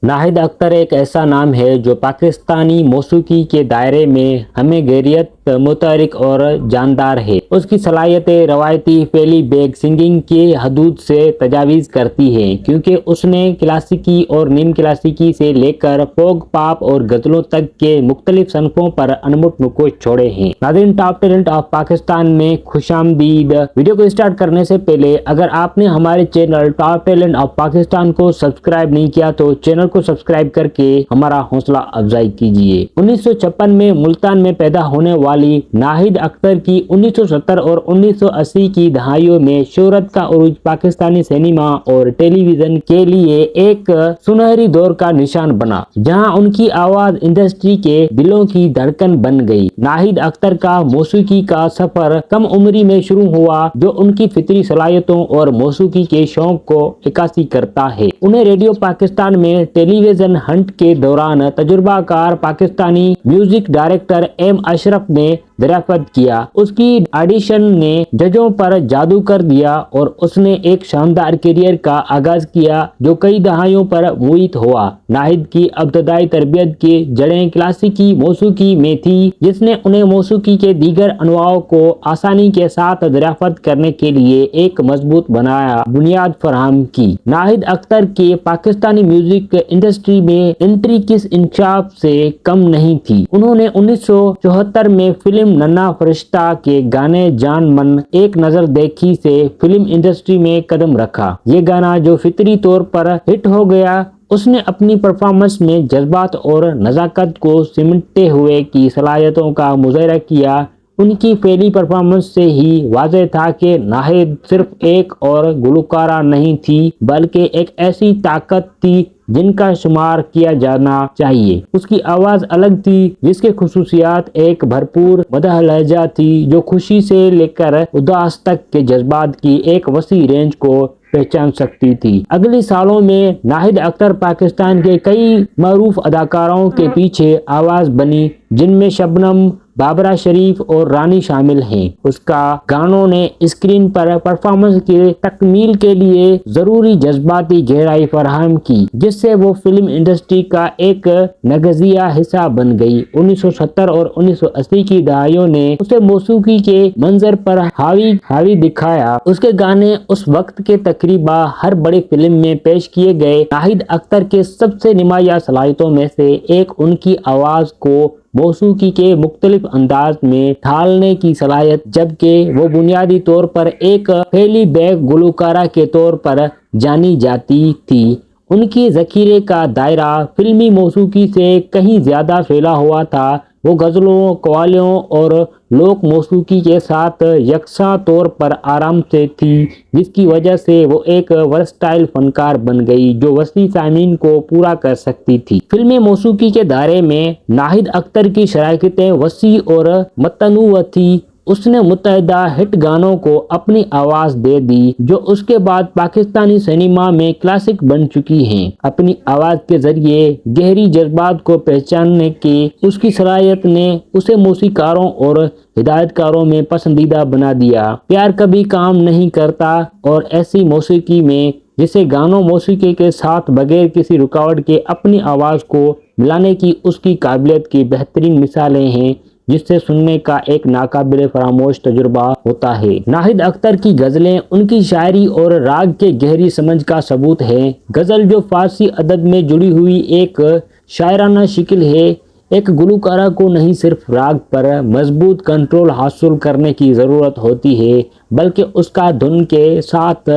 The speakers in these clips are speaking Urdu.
ناہید اختر ایک ایسا نام ہے جو پاکستانی موسیقی کے دائرے میں ہمیں غیرت متحرک اور جاندار ہے۔ اس کی صلاحیتیں روایتی پلی بیک سنگنگ کی حدود سے تجاوز کرتی ہیں، کیونکہ اس نے کلاسیکی اور نیم کلاسیکی سے لے کر فوک، پاپ اور غزلوں تک کے مختلف صنفوں پر انمٹ نقوش چھوڑے ہیں۔ ناظرین، ٹاپ ٹیلنٹ آف پاکستان میں خوش آمدید۔ ویڈیو کو اسٹارٹ کرنے سے پہلے اگر آپ نے ہمارے channel top talent of Pakistan کو سبسکرائب نہیں کیا تو چینل کو سبسکرائب کر کے ہمارا حوصلہ افزائی کیجیے۔ 1956 میں ملتان میں پیدا ہونے والی ناہید اختر کی 1970 اور 1980 کی دہائیوں میں شہرت کا عروج پاکستانی سینما اور ٹیلی ویژن کے لیے ایک سنہری دور کا نشان بنا، جہاں ان کی آواز انڈسٹری کے دلوں کی دھڑکن بن گئی۔ ناہید اختر کا موسیقی کا سفر کم عمری میں شروع ہوا، جو ان کی فطری صلاحیتوں اور موسیقی کے شوق کو عکاسی کرتا ہے۔ انہیں ریڈیو پاکستان میں ٹیلی ویژن ہنٹ کے دوران تجربہ کار پاکستانی میوزک ڈائریکٹر ایم اشرف نے دریافت کیا۔ اس کی آڈیشن نے ججوں پر جادو کر دیا اور اس نے ایک شاندار کیریئر کا آغاز کیا جو کئی دہائیوں پر محیط ہوا۔ ناہید کی ابتدائی تربیت کی جڑیں کلاسیکی موسیقی میں تھی، جس نے انہیں موسیقی کے دیگر انواع کو آسانی کے ساتھ دریافت کرنے کے لیے ایک مضبوط بنیاد فراہم کی۔ ناہید اختر کے پاکستانی میوزک انڈسٹری میں انٹری کس انکشاف سے کم نہیں تھی۔ انہوں نے 1974 میں فلم ننا فرشتہ کے گانے جان من ایک نظر دیکھی سے فلم انڈسٹری میں قدم رکھا۔ یہ گانا جو فطری طور پر ہٹ ہو گیا، اس نے اپنی پرفارمنس میں جذبات اور نزاکت کو سمٹتے ہوئے کی صلاحیتوں کا مظاہرہ کیا۔ ان کی پہلی پرفارمنس سے ہی واضح تھا کہ ناہید صرف ایک اور گلوکارہ نہیں تھی، بلکہ ایک ایسی طاقت تھی جن کا شمار کیا جانا چاہیے۔ اس کی آواز الگ تھی، جس کے خصوصیات ایک بھرپور مدح لہجہ تھی جو خوشی سے لے کر اداس تک کے جذبات کی ایک وسیع رینج کو پہچان سکتی تھی۔ اگلے سالوں میں ناہید اختر پاکستان کے کئی معروف اداکاروں کے پیچھے آواز بنی، جن میں شبنم، بابرہ شریف اور رانی شامل ہیں۔ اس کا گانوں نے اسکرین پر پرفارمنس کی تکمیل کے لیے ضروری جذباتی گہرائی فراہم کی، جس سے وہ فلم انڈسٹری کا ایک ناگزیر حصہ بن گئی۔ 1970 اور 1980 کی دہائیوں نے اسے موسیقی کے منظر پر حاوی دکھایا۔ اس کے گانے اس وقت کے تقریباً ہر بڑی فلم میں پیش کیے گئے۔ ناہید اختر کے سب سے نمایاں صلاحیتوں میں سے ایک ان کی آواز کو موسیقی کے مختلف انداز میں ڈھالنے کی صلاحیت، جبکہ وہ بنیادی طور پر ایک پلی بیک گلوکارہ کے طور پر جانی جاتی تھی۔ ان کی ذخیرے کا دائرہ فلمی موسیقی سے کہیں زیادہ پھیلا ہوا تھا۔ وہ غزلوں، قوالیوں اور لوک موسیقی کے ساتھ یکساں طور پر آرام سے تھی، جس کی وجہ سے وہ ایک ورسٹائل فنکار بن گئی جو وسیع سامعین کو پورا کر سکتی تھی۔ فلمی موسیقی کے دائرے میں ناہید اختر کی شراکتیں وسیع اور متنوع تھیں۔ اس نے متعدد ہٹ گانوں کو اپنی آواز دے دی، جو اس کے بعد پاکستانی سینما میں کلاسک بن چکی ہیں۔ اپنی آواز کے ذریعے گہری جذبات کو پہچاننے کی اس کی صلاحیت نے اسے موسیقاروں اور ہدایت کاروں میں پسندیدہ بنا دیا۔ پیار کبھی کام نہیں کرتا اور ایسی موسیقی میں جسے گانوں موسیقی کے ساتھ بغیر کسی رکاوٹ کے اپنی آواز کو ملانے کی اس کی قابلیت کی بہترین مثالیں ہیں، جس سے سننے کا ایک ناقابل فراموش تجربہ ہوتا ہے۔ ناہید اختر کی غزلیں ان کی شاعری اور راگ کے گہری سمجھ کا ثبوت ہے۔ غزل جو فارسی ادب میں جڑی ہوئی ایک شاعرانہ شکل ہے، ایک گلوکارہ کو نہیں صرف راگ پر مضبوط کنٹرول حاصل کرنے کی ضرورت ہوتی ہے، بلکہ اس کا دھن کے ساتھ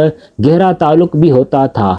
گہرا تعلق بھی ہوتا تھا۔